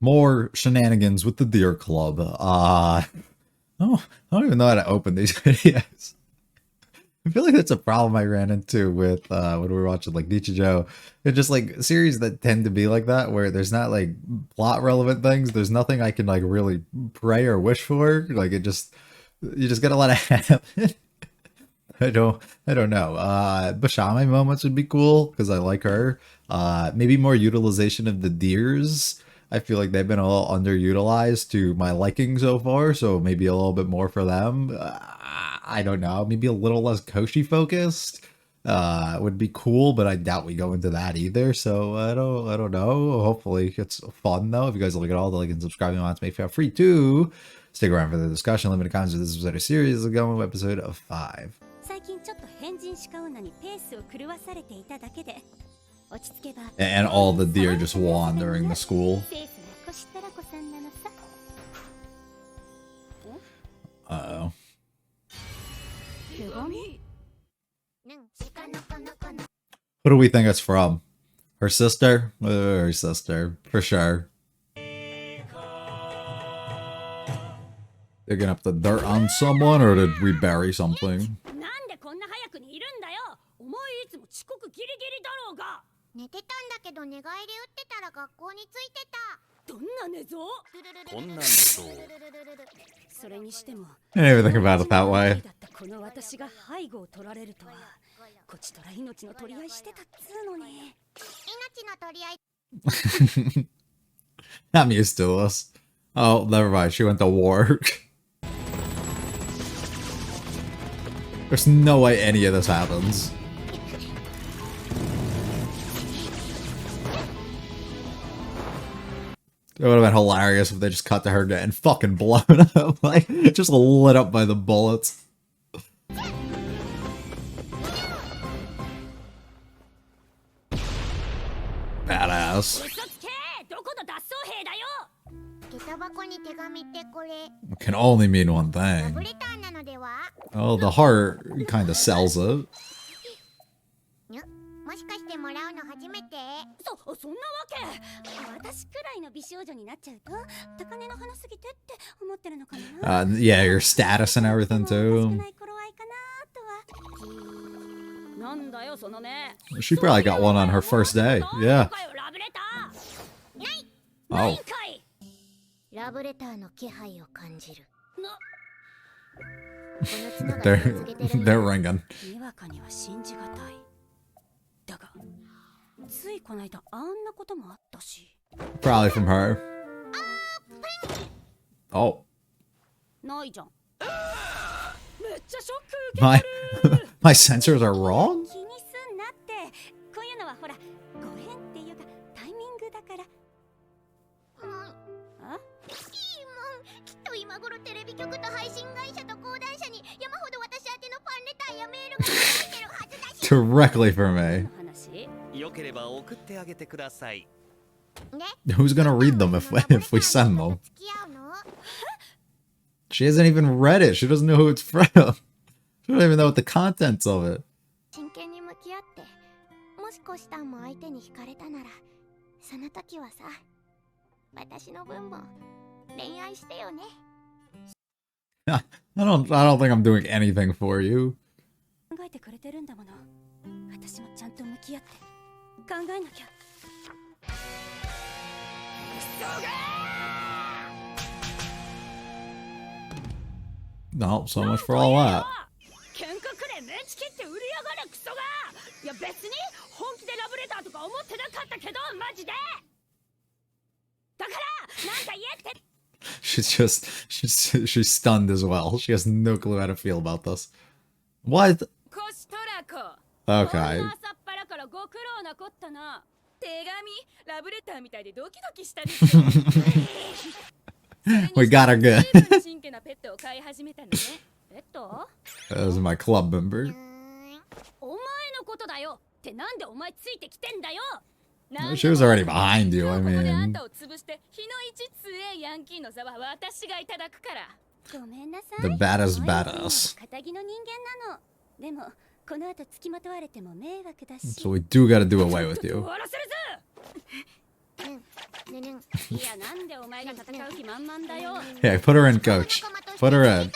More shenanigans with the Deer Club. Oh, I don't even know how to open these videos. I feel like that's a problem I ran into with when we were watching like Nichijou. They're just like series that tend to be like that, where there's not like plot relevant things. There's nothing I can like really pray or wish for. Like it just, you just gotta let it happen. I don't know. Bashame moments would be cool because I like her. Maybe more utilization of the deers. I feel like they've been a little underutilized to my liking so far, so maybe a little bit more for them. I don't know. Maybe a little less Koshi focused. Would be cool, but I doubt we go into that either. So I don't know. Hopefully it's fun though. If you guys look at all the like and subscribe and want to make feel free to stick around for the discussion. Limited comments of this episode of series is going episode of 5. And all the deer just wandering the school. Uh-oh. Who do we think it's from? Her sister? Her sister, for sure. Digging up the dirt on someone, or did we bury something? I didn't even think about it that way. I'm used to this. Oh, never mind. She went to war. There's no way any of this happens. It would have been hilarious if they just cut to her getting fucking blown up, like, just lit up by the bullets. Badass. It can only mean one thing. Oh, the heart kind of sells it. Yeah, your status and everything too. She probably got one on her first day. Yeah. Oh. They're ringing. Probably from her. Oh. My sensors are wrong? Directly for me. Who's gonna read them if we send them? She hasn't even read it. She doesn't know who it's from. She doesn't even know what the contents of it. I don't think I'm doing anything for you. No, so much for all that. She's stunned as well. She has no clue how to feel about this. What? Okay. We got her good. That was my club member. She was already behind you, I mean. The baddest badass. So we do gotta do away with you. Yeah, put her in, coach. Put her in.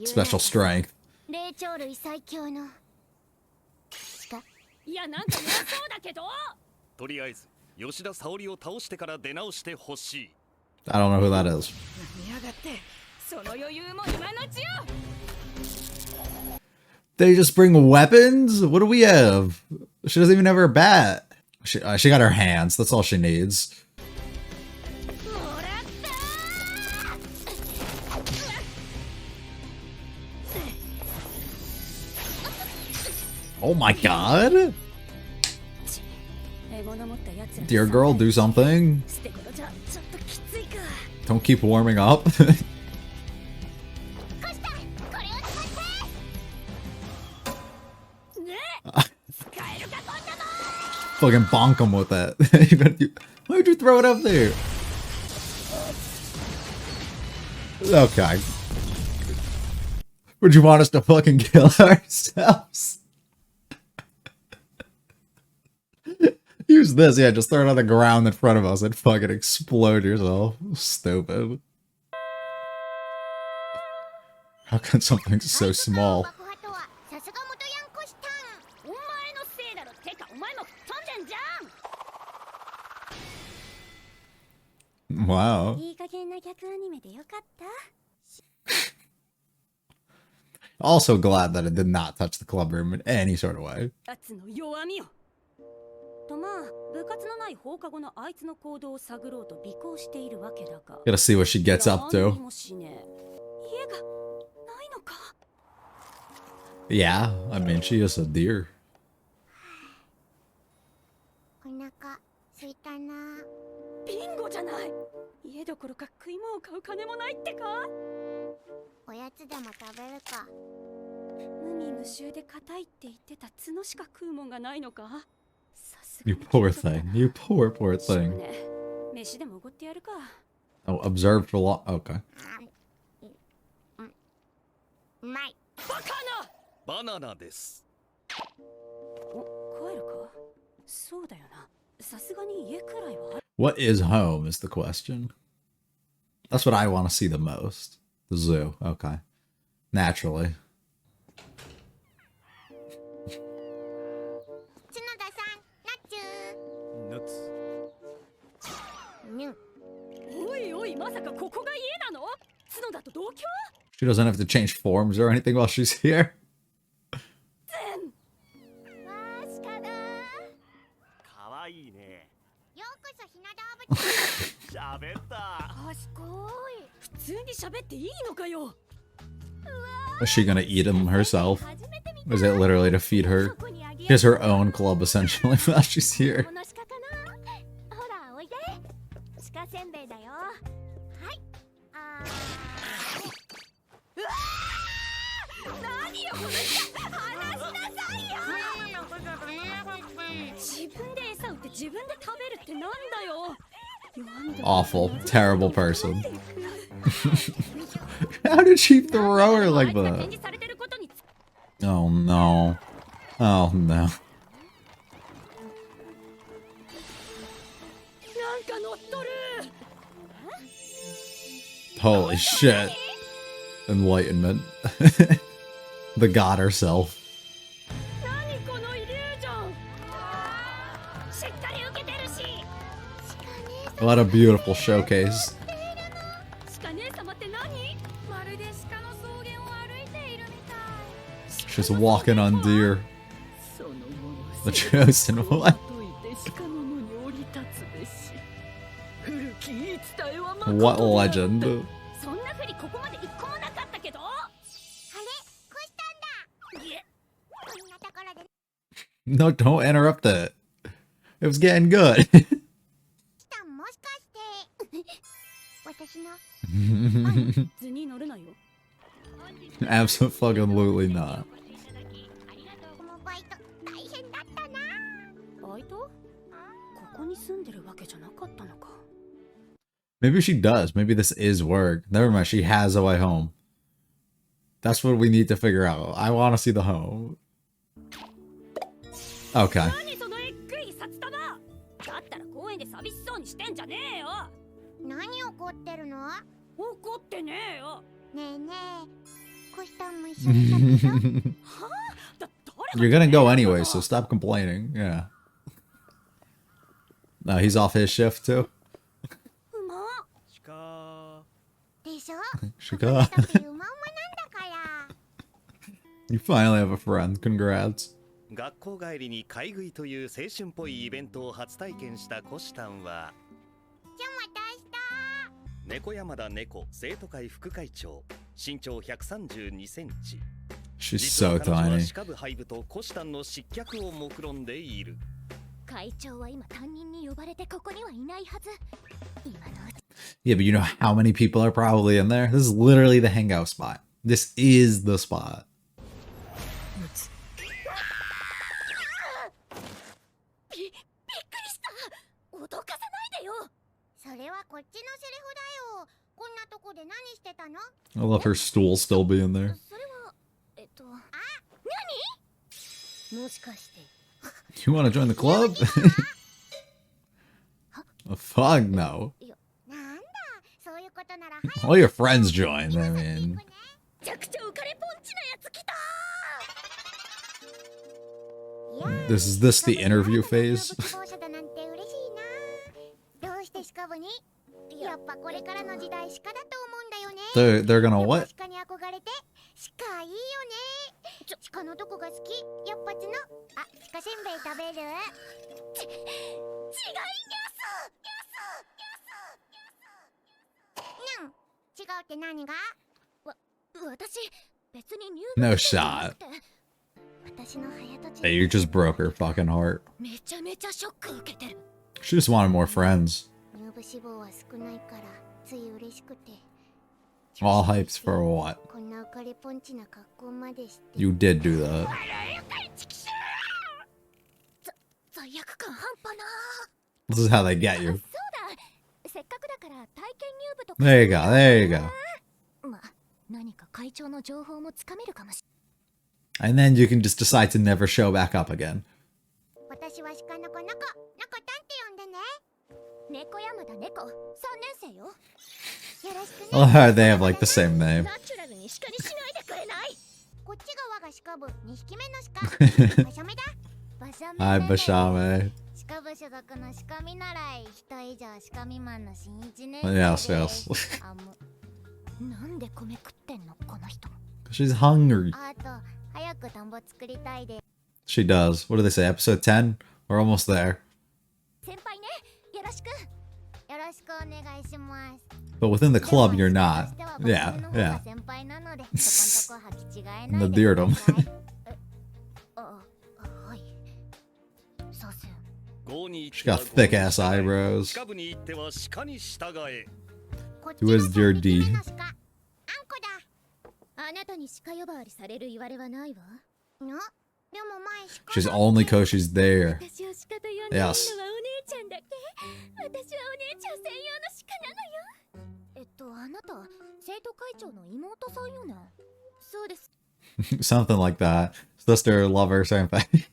Special strength. とりあえず吉田沙保里を倒してから出直してほしい。 I don't know who that is. They just bring weapons? What do we have? She doesn't even have her bat. She got her hands. That's all she needs. Oh my god! Dear girl, do something. Don't keep warming up. Fucking bonk him with that. Why would you throw it up there? Okay. Would you want us to fucking kill ourselves? Use this, yeah, just throw it on the ground in front of us and fucking explode yourself. Stupid. How can something so small? Wow. Also glad that it did not touch the club room in any sort of way. Gotta see what she gets up to. Yeah, I mean, she is a deer. You poor thing. You poor thing. Oh, observed for long. Okay. Banana です。 What is home is the question. That's what I want to see the most. The zoo. Okay. Naturally. She doesn't have to change forms or anything while she's here. Is she gonna eat him herself? Or is it literally to feed her? She has her own club essentially while she's here. Awful, terrible person. How did she throw her like that? Oh no. Oh no. Holy shit. Enlightenment. The god herself. What a beautiful showcase. She's walking on deer. The chosen one. What legend. No, don't interrupt it. It was getting good. Absolutely not. Maybe she does. Maybe this is work. Never mind. She has a way home. That's what we need to figure out. I want to see the home. Okay. 何そのえっくり札束。だったら公園で寂しそうにしてんじゃねえよ。何怒ってるの？怒ってねえよ。ねえねえ、コシタンも一緒に食べた？You're gonna go anyway, so stop complaining. Yeah. No, he's off his shift too. うま。しかでしょ？ Shika. ここにとってうまうまなんだから。 You finally have a friend. Congrats. 学校帰りに買い食いという青春っぽいイベントを初体験したコシタンはじゃあまた明日。猫山田猫生徒会副会長、身長132センチ。 She's 実 so は彼女は tiny. シカ部廃部とコシタンの失脚を目論んでいる。会長は今担任に呼ばれてここにはいないはず。今のうち。 Yeah, but you know how many people are probably in there? This is literally the hangout spot. This is the spot. びっくりした。脅かさないでよ。それはこっちのセリフだよ。こんなとこで何してたの？ I love her stool still being there. それは何？もしかして。 You want to join the club? Oh, fuck no. なんだ、そういうことなら All your friends joined. I mean, 弱小浮かれポンチのやつ来た。 is this the interview phase? 希望者だなんて嬉しいな。どうしてシカ部に？やっぱこれからの時代シカだと思うんだよね。 They're gonna やっぱ what? シカに憧れて。シカいいよね。シカのどこが好き？やっぱつの。あ、シカせんべい食べる？違いにゃうん。違うって何が？私別に入 No 部 shot. 私の早とち。 Hey, you just broke her fucking heart. めちゃめちゃショック受けてる。 She just wanted more friends. 入部志望は少ないからつい嬉しくて。 All hypes for what? こんな浮かれポンチな格好までして。 You did do that. 罪悪感半端な。 This is how they get you. そうだ。せっかくだから体験入部とか。 There you go. There you go. まあ、何か会長の情報もつかめるかもし And then you can just decide to never show back up again. 私は鹿の子ノコタンって呼んでね。猫山田猫3年生よ。よろしくね。 Oh, they have like the same name. ナチュラルに鹿にしないでくれない？こっちが我が鹿部2匹目の鹿。馬車目だ。馬車目。 Hi, Bashame. 鹿部所属の鹿見習い1以上鹿未満の新1年 Yes, yes. あなんで米食ってんのこの人。 She's hungry. あと早く田んぼ作りたいで。 She does. What do they say? Episode 10? We're almost there. 先輩ね、よろしく。よろしくお願いします。 But within the club, you're not. でも Yeah, 僕の方が yeah. 先輩なのでそこんとこ履き違え The ないで beard ください。はい。させん。 She got thick ass eyebrows. シカ部に行っては鹿に従え。こっち Who が is your 3 D? 匹目の鹿。あんこだ。あなたに鹿呼ばわりされる言われはないわ。のでも前鹿 She's only cause she's there. 私を鹿と呼んでいるのはお Yes. 姉ちゃんだけ。私はお姉ちゃん専用の鹿なのよ。あなた生徒会長の妹さんよね。そうです。 Something like that. Sister, lover, same thing.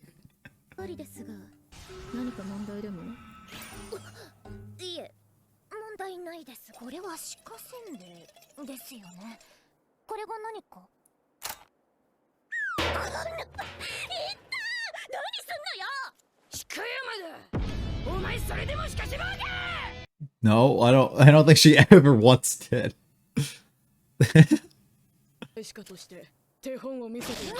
ありですが、何か問題でも？いえ、問題ないです。これは鹿せんべいですよね。これが何か？いった！何すんのよ！鹿山だ！お前それでも鹿志望か！ No, I don't think she ever once did. 鹿として手本を見せてやる。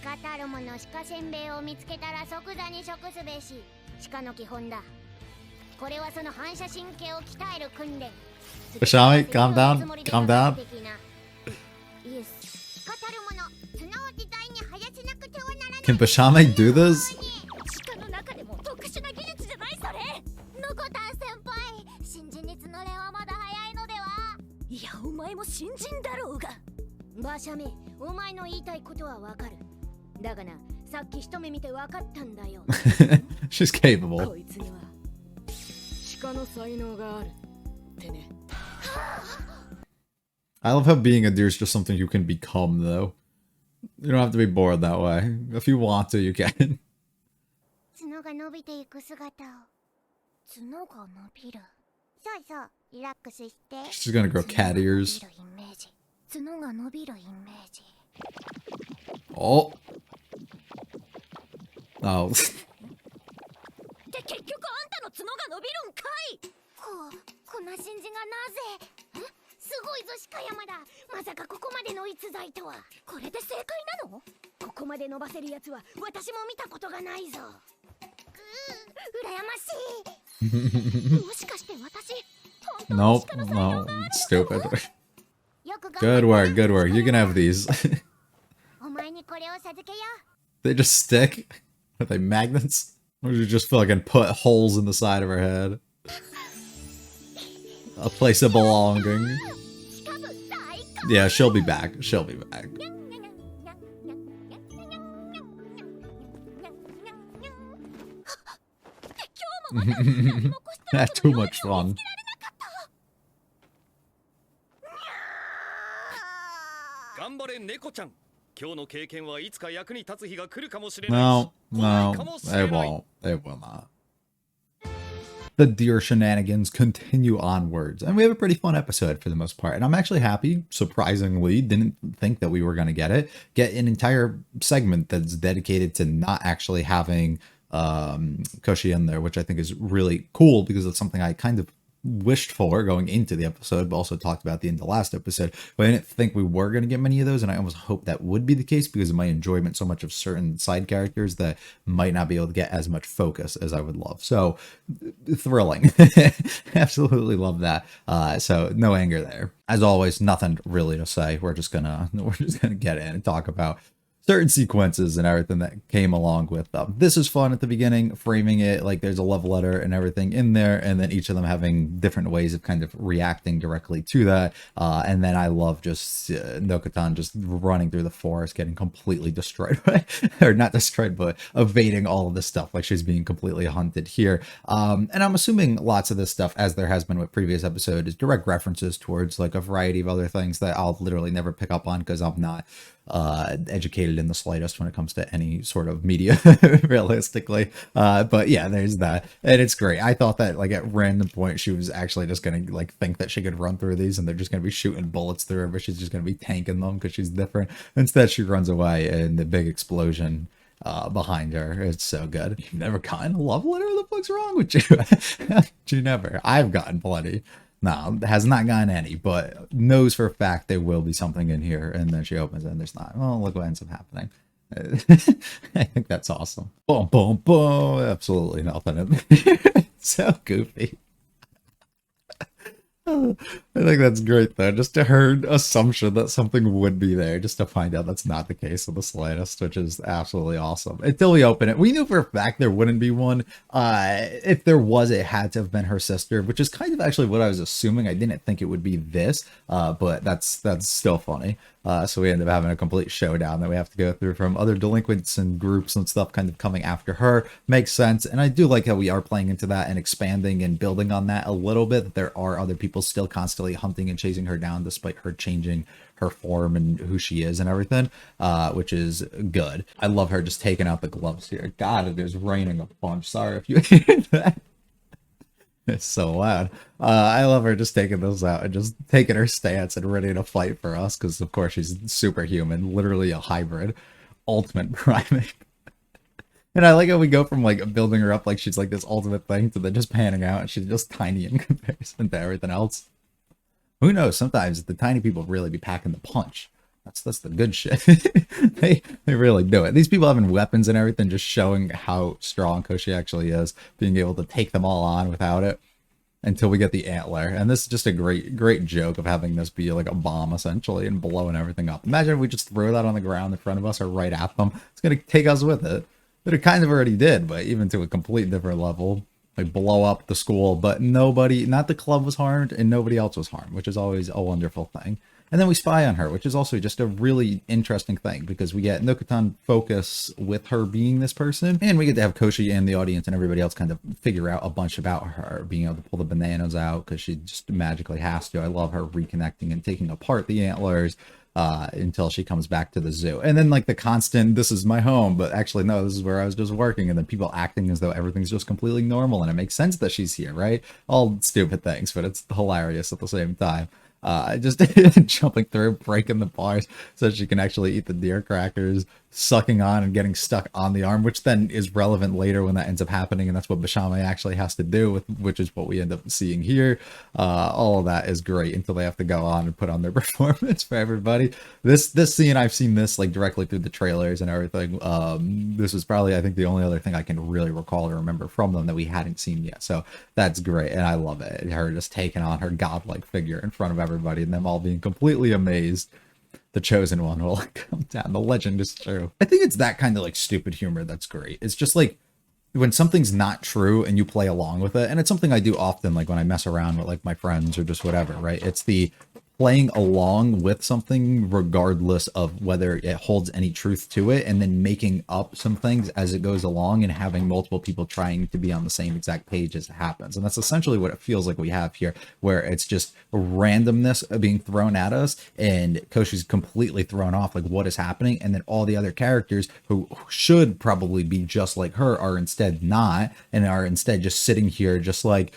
鹿たるもの鹿せんべいを見つけたら即座に食すべし。鹿の基本だ。これはその反射神経を鍛える訓練。 Bashami, calm down. Calm down. イエス。鹿たるもの角を自在に生やしなくてはならない。 Can Bashame do this? 鹿の中でも特殊な技術じゃないそれ。ノコタン先輩、新人に角れはまだ早いのでは。いや、お前も新人だろうが。馬車目、お前の言いたいことはわかる。だがな、さっき一目見てわかったんだよ。 She's capable. こいつには鹿の才能があるってね。 I love how being a deer is just something you can become, though. You don't have to be bored that way. If you want to, you can. 角が伸びていく姿を。角が伸びる。そうそう、リラックスして。 She's gonna grow cat ears. 角が伸びるイメージ。 Oh. Oh. って結局あんたの角が伸びるんかい。こんな新人がなぜ。すごいぞ鹿山だ。まさかここまでの逸材とは。これで正解なの？ここまで伸ばせるやつは私も見たことがないぞ。羨ましい。もしかして私。 Nope. No. Stupid. よく Good work. Good work. You can have these. お前にこれを授けよ They just stick? Are they magnets? Or do you just fucking put holes in the side of her head? A place of belonging. Yeah, she'll be back. She'll be back. That's too much fun. 頑張れ猫ちゃん。今日の経験はいつか役に立つ日が来るかもしれないし。 No, 怖い no, かもし it れない。 won't. It will not. The deer shenanigans continue onwards, and we have a pretty fun episode for the most part. And I'm actually happy, surprisingly, didn't think that we were going to get an entire segment that's dedicated to not actually having Koshi in there, which I think is really cool because it's something I kind of wished for going into the episode, but also talked about in the last episode. But I didn't think we were going to get many of those, and I almost hoped that would be the case because of my enjoyment so much of certain side characters that might not be able to get as much focus as I would love. So thrilling. Absolutely love that. So no anger there. As always, nothing really to say. We're just gonna get in and talk about certain sequences and everything that came along with them. This is fun at the beginning, framing it like there's a love letter and everything in there, and then each of them having different ways of kind of reacting directly to that. And then I love just Nokotan just running through the forest, getting completely destroyed by, or not destroyed, but evading all of this stuff like she's being completely hunted here. And I'm assuming lots of this stuff, as there has been with previous episodes, is direct references towards like a variety of other things that I'll literally never pick up on because I'm not educated in the slightest when it comes to any sort of media realistically, but yeah, there's that, and it's great. I thought that like at random point she was actually just gonna like think that she could run through these and they're just gonna be shooting bullets through her, but she's just gonna be tanking them because she's different. Instead she runs away and the big explosion behind her. It's so good. You've never gotten a love letter? What the fuck's wrong with you? You never. I've gotten plenty. No, has not gotten any, but knows for a fact there will be something in here. And then she opens it and there's not. Well, look what ends up happening. I think that's awesome. Boom, boom, boom. Absolutely nothing in there. So goofy. I think that's great though, just to her assumption that something would be there, just to find out that's not the case in the slightest, which is absolutely awesome. Until we open it, we knew for a fact there wouldn't be one. If there was, it had to have been her sister, which is kind of actually what I was assuming. I didn't think it would be this, but that's still funny. So we end up having a complete showdown that we have to go through from other delinquents and groups and stuff kind of coming after her. Makes sense. And I do like how we are playing into that and expanding and building on that a little bit. That there are other people still constantly hunting and chasing her down despite her changing her form and who she is and everything, which is good. I love her just taking out the gloves here. God, it is raining a bunch. Sorry if you hear that. It's so loud. I love her just taking those out and just taking her stance and ready to fight for us because, of course, she's superhuman, literally a hybrid, ultimate primate. And I like how we go from like building her up like she's like this ultimate thing to then just panning out and she's just tiny in comparison to everything else. Who knows? Sometimes the tiny people really be packing the punch. That's the good shit. they really do it. These people having weapons and everything, just showing how strong Koshi actually is, being able to take them all on without it until we get the antler. And this is just a great joke of having this be like a bomb essentially and blowing everything up. Imagine if we just throw that on the ground in front of us or right at them. It's gonna take us with it. But it kind of already did, but even to a complete different level. Like blow up the school, but nobody, not the club was harmed and nobody else was harmed, which is always a wonderful thing. And then we spy on her, which is also just a really interesting thing because we get Nokotan focus with her being this person, and we get to have Koshi and the audience and everybody else kind of figure out a bunch about her, being able to pull the bananas out because she just magically has to. I love her reconnecting and taking apart the antlers until she comes back to the zoo. And then like the constant, this is my home, but actually no, this is where I was just working. And then people acting as though everything's just completely normal and it makes sense that she's here, right? All stupid things, but it's hilarious at the same time. Just jumping through, breaking the bars so that she can actually eat the deer crackers, sucking on and getting stuck on the arm, which then is relevant later when that ends up happening, and that's what Bashame actually has to do with, which is what we end up seeing here. All of that is great until they have to go on and put on their performance for everybody. This scene, I've seen this like directly through the trailers and everything. This was probably, I think, the only other thing I can really recall or remember from them that we hadn't seen yet. So that's great, and I love it. Her just taking on her godlike figure in front of everybody and them all being completely amazed. The chosen one will like come down. The legend is true. I think it's that kind of like stupid humor that's great. It's just like when something's not true and you play along with it, and it's something I do often, like when I mess around with like my friends or just whatever, right? It's the playing along with something regardless of whether it holds any truth to it, and then making up some things as it goes along and having multiple people trying to be on the same exact page as it happens. And that's essentially what it feels like we have here, where it's just randomness being thrown at us and Koshi's completely thrown off like what is happening, and then all the other characters who should probably be just like her are instead not, and are instead just sitting here just like,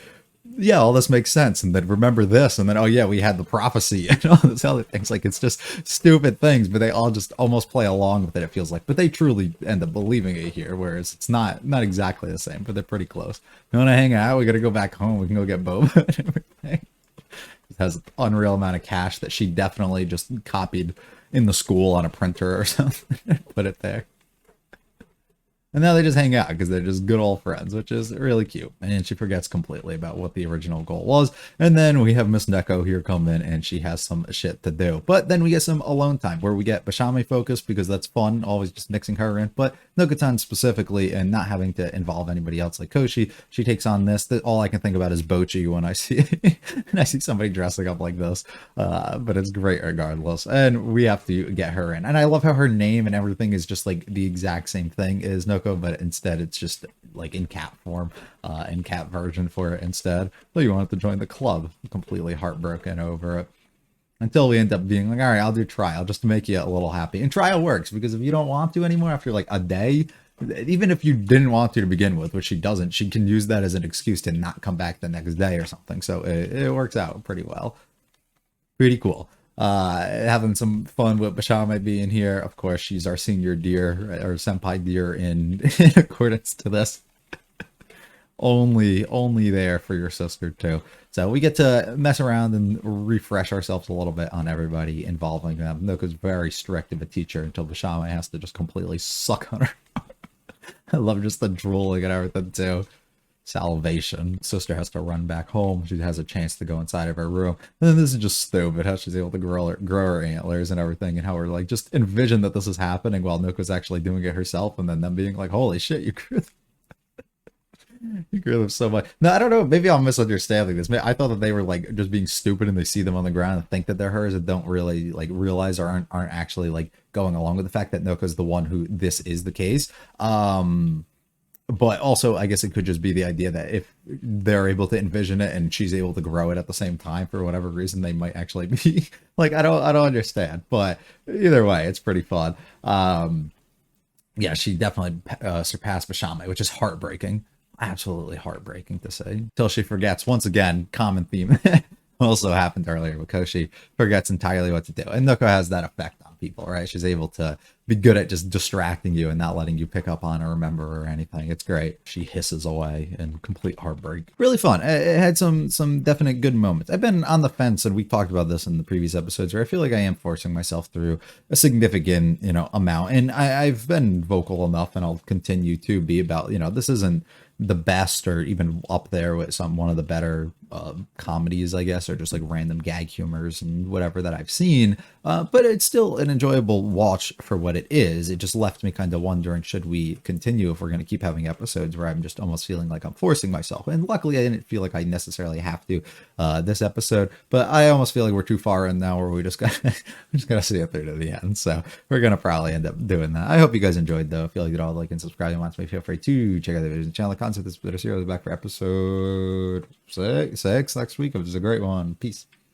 yeah, all this makes sense, and then remember this, and then oh yeah, we had the prophecy and all these other things. Like it's just stupid things, but they all just almost play along with it, it feels like, but they truly end up believing it here, whereas it's not exactly the same, but they're pretty close. You want to hang out? We gotta go back home. We can go get boba and everything. It has an unreal amount of cash that she definitely just copied in the school on a printer or something and put it there. And now they just hang out because they're just good old friends, which is really cute. And she forgets completely about what the original goal was. And then we have Miss Neko here come in and she has some shit to do. But then we get some alone time where we get Bashame focus because that's fun, always just mixing her in. But Nokotan specifically, and not having to involve anybody else like Koshi, she takes on this. That all I can think about is Bochi when I see and I see somebody dressing up like this. But it's great regardless. And we have to get her in. And I love how her name and everything is just like the exact same thing as Noko, but instead it's just like in cat form, in cat version for it instead. So you wanted to join the club, completely heartbroken over it. Until we end up being like, all right, I'll do trial just to make you a little happy. And trial works because if you don't want to anymore after like a day, even if you didn't want to begin with, which she doesn't, she can use that as an excuse to not come back the next day or something. So it works out pretty well. Pretty cool. Having some fun with Bashame being here. Of course, she's our senior deer or senpai deer in accordance to this. only there for your sister too. So we get to mess around and refresh ourselves a little bit on everybody involving them. Noko's very strict of a teacher until Bashame has to just completely suck on her. I love just the drooling and everything too. Salvation. Sister has to run back home. She has a chance to go inside of her room. And then this is just stupid how she's able to grow her antlers and everything, and how we're like just envision that this is happening while Noko's actually doing it herself, and then them being like, holy shit, you grew you grew them so much. No, I don't know. Maybe I'm misunderstanding this. I thought that they were like just being stupid and they see them on the ground and think that they're hers and don't really like realize or aren't actually like going along with the fact that Noko's the one who this is the case. But also, I guess it could just be the idea that if they're able to envision it and she's able to grow it at the same time for whatever reason, they might actually be like, I don't understand. But either way, it's pretty fun. Yeah, she definitely surpassed Bashame, which is heartbreaking. Absolutely heartbreaking to say. Till she forgets, once again, common theme also happened earlier with Koshi, forgets entirely what to do. And Noko has that effect on people, right? She's able to be good at just distracting you and not letting you pick up on or remember or anything. It's great. She hisses away in complete heartbreak. Really fun. It had some definite good moments. I've been on the fence, and we talked about this in the previous episodes, where I feel like I am forcing myself through a significant, amount. And I've been vocal enough, and I'll continue to be about, this isn't the best or even up there with one of the better comedies, I guess, or just like random gag humors and whatever that I've seen. But it's still an enjoyable watch for what it is. It just left me kind of wondering, should we continue if we're going to keep having episodes where I'm just almost feeling like I'm forcing myself. And luckily, I didn't feel like I necessarily have to this episode, but I almost feel like we're too far in now where we just got we just got to see it through to the end. So we're going to probably end up doing that. I hope you guys enjoyed, though. If you like it all, like and subscribe and watch me, feel free to check out the videos and channel. The concept is Bitter Zero is back for episode 6 next week, which is a great one. Peace.